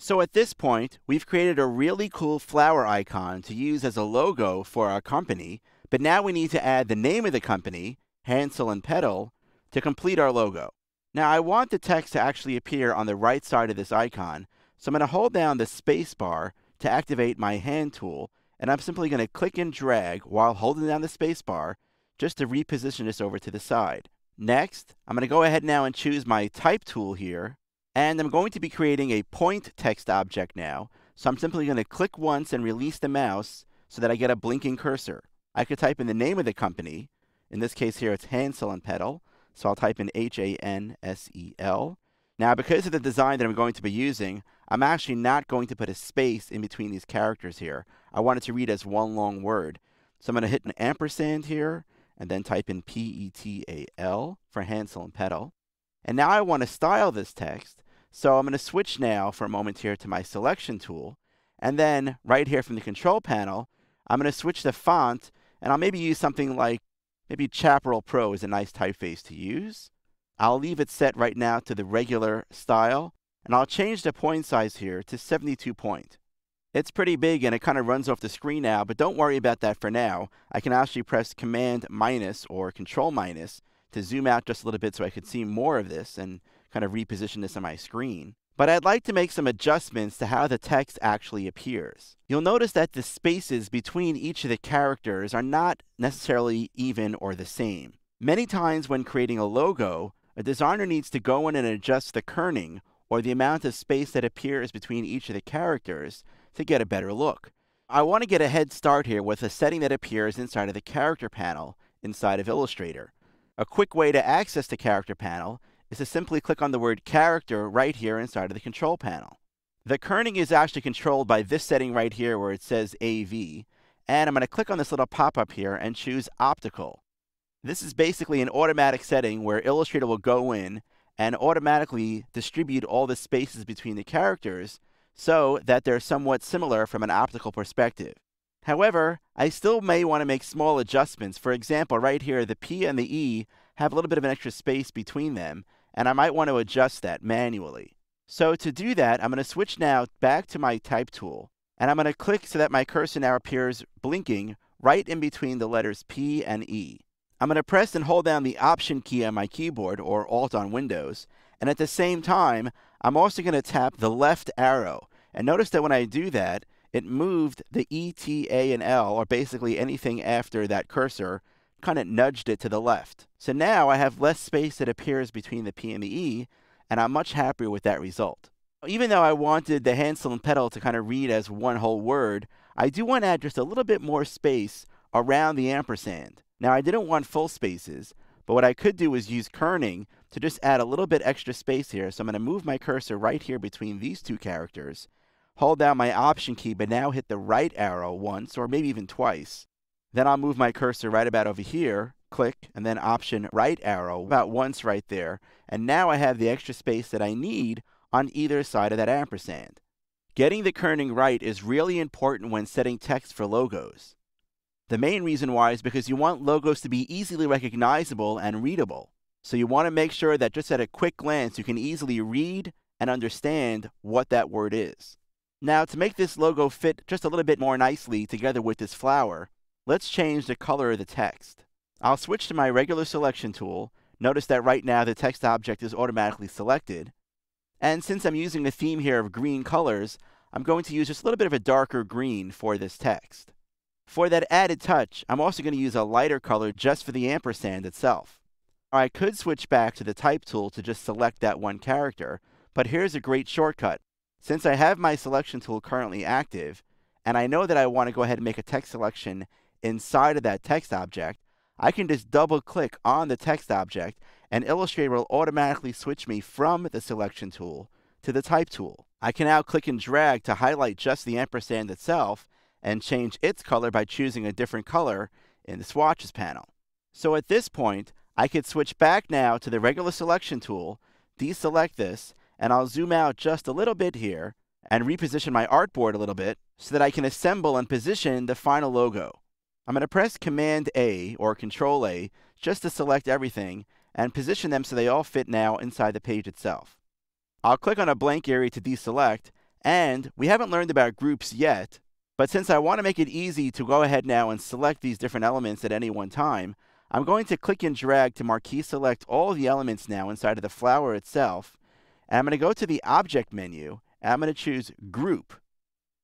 So at this point, we've created a really cool flower icon to use as a logo for our company, but now we need to add the name of the company, Hansel and Petal, to complete our logo. Now I want the text to actually appear on the right side of this icon, so I'm going to hold down the space bar to activate my hand tool, and I'm simply going to click and drag while holding down the space bar just to reposition this over to the side. Next, I'm going to go ahead now and choose my type tool here, and I'm going to be creating a point text object now, so I'm simply going to click once and release the mouse so that I get a blinking cursor. I could type in the name of the company. In this case here, it's Hansel and Petal, so I'll type in Hansel. Now, because of the design that I'm going to be using, I'm actually not going to put a space in between these characters here. I want it to read as one long word. So I'm going to hit an ampersand here, and then type in Petal for Hansel and Petal. And now I want to style this text, so I'm going to switch now for a moment here to my selection tool, and then right here from the control panel, I'm going to switch the font, and I'll maybe use something like, maybe Chaparral Pro is a nice typeface to use. I'll leave it set right now to the regular style, and I'll change the point size here to 72 point. It's pretty big and it kind of runs off the screen now, but don't worry about that for now. I can actually press Command minus or Control minus to zoom out just a little bit so I could see more of this and kind of reposition this on my screen. But I'd like to make some adjustments to how the text actually appears. You'll notice that the spaces between each of the characters are not necessarily even or the same. Many times when creating a logo, a designer needs to go in and adjust the kerning, or the amount of space that appears between each of the characters, to get a better look. I want to get a head start here with a setting that appears inside of the character panel inside of Illustrator. A quick way to access the character panel is to simply click on the word character right here inside of the control panel. The kerning is actually controlled by this setting right here where it says AV, and I'm going to click on this little pop-up here and choose optical. This is basically an automatic setting where Illustrator will go in and automatically distribute all the spaces between the characters so that they're somewhat similar from an optical perspective. However, I still may want to make small adjustments. For example, right here, the P and the E have a little bit of an extra space between them, and I might want to adjust that manually. So to do that, I'm going to switch now back to my type tool, and I'm going to click so that my cursor now appears blinking right in between the letters P and E. I'm going to press and hold down the Option key on my keyboard, or Alt on Windows, and at the same time, I'm also going to tap the left arrow. And notice that when I do that, it moved the E, T, A, and L, or basically anything after that cursor, kind of nudged it to the left. So now I have less space that appears between the P and the E, and I'm much happier with that result. Even though I wanted the Hansel and Petal to kind of read as one whole word, I do want to add just a little bit more space around the ampersand. Now, I didn't want full spaces, but what I could do is use kerning to just add a little bit extra space here. So I'm going to move my cursor right here between these two characters, hold down my Option key, but now hit the right arrow once, or maybe even twice. Then I'll move my cursor right about over here, click, and then Option right arrow about once right there. And now I have the extra space that I need on either side of that ampersand. Getting the kerning right is really important when setting text for logos. The main reason why is because you want logos to be easily recognizable and readable. So you want to make sure that just at a quick glance you can easily read and understand what that word is. Now, to make this logo fit just a little bit more nicely together with this flower, let's change the color of the text. I'll switch to my regular selection tool. Notice that right now the text object is automatically selected. And since I'm using a theme here of green colors, I'm going to use just a little bit of a darker green for this text. For that added touch, I'm also going to use a lighter color just for the ampersand itself. I could switch back to the type tool to just select that one character, but here's a great shortcut. Since I have my selection tool currently active, and I know that I want to go ahead and make a text selection inside of that text object, I can just double click on the text object and Illustrator will automatically switch me from the selection tool to the type tool. I can now click and drag to highlight just the ampersand itself and change its color by choosing a different color in the swatches panel. So at this point, I could switch back now to the regular selection tool, deselect this, and I'll zoom out just a little bit here and reposition my artboard a little bit so that I can assemble and position the final logo. I'm going to press Command A or Control A just to select everything and position them so they all fit now inside the page itself. I'll click on a blank area to deselect, And we haven't learned about groups yet, but since I want to make it easy to go ahead now and select these different elements at any one time, I'm going to click and drag to marquee select all the elements now inside of the flower itself. And I'm going to go to the Object menu, and I'm going to choose Group.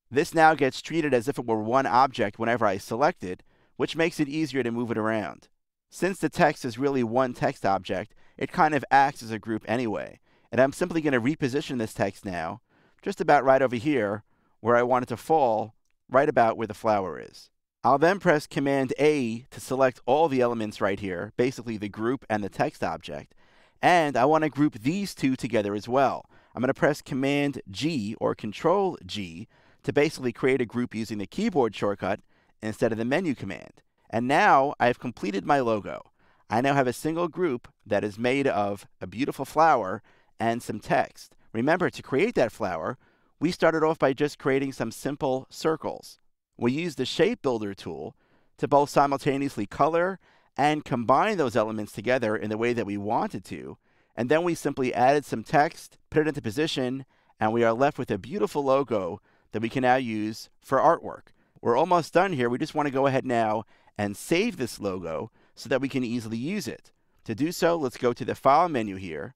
This now gets treated as if it were one object whenever I select it, which makes it easier to move it around. Since the text is really one text object, it kind of acts as a group anyway. And I'm simply going to reposition this text now, just about right over here, where I want it to fall, right about where the flower is. I'll then press Command A to select all the elements right here, basically the group and the text object. And I want to group these two together as well. I'm going to press Command G or Control G to basically create a group using the keyboard shortcut instead of the menu command. And now I've completed my logo. I now have a single group that is made of a beautiful flower and some text. Remember, to create that flower, we started off by just creating some simple circles. We used the Shape Builder tool to both simultaneously color and combine those elements together in the way that we wanted to, and then we simply added some text, put it into position, and we are left with a beautiful logo that we can now use for artwork. We're almost done here. We just want to go ahead now and save this logo so that we can easily use it. To do so, let's go to the File menu here.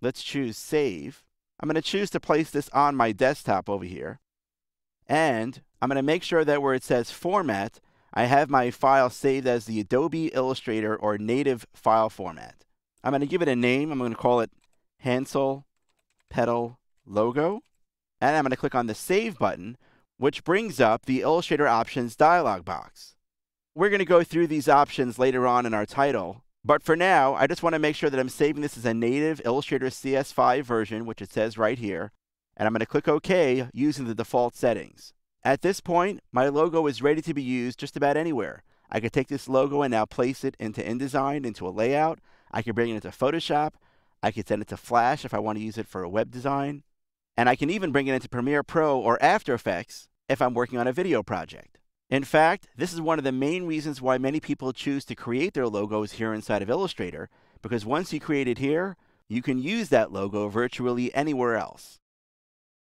Let's choose Save. I'm going to choose to place this on my desktop over here. And I'm going to make sure that where it says Format, I have my file saved as the Adobe Illustrator or native file format. I'm going to give it a name. I'm going to call it Hansel Petal Logo. And I'm going to click on the Save button, which brings up the Illustrator Options dialog box. We're going to go through these options later on in our title, but for now, I just want to make sure that I'm saving this as a native Illustrator CS5 version, which it says right here, and I'm going to click OK using the default settings. At this point, my logo is ready to be used just about anywhere. I could take this logo and now place it into InDesign, into a layout. I could bring it into Photoshop. I could send it to Flash if I want to use it for a web design. And I can even bring it into Premiere Pro or After Effects if I'm working on a video project. In fact, this is one of the main reasons why many people choose to create their logos here inside of Illustrator, because once you create it here, you can use that logo virtually anywhere else.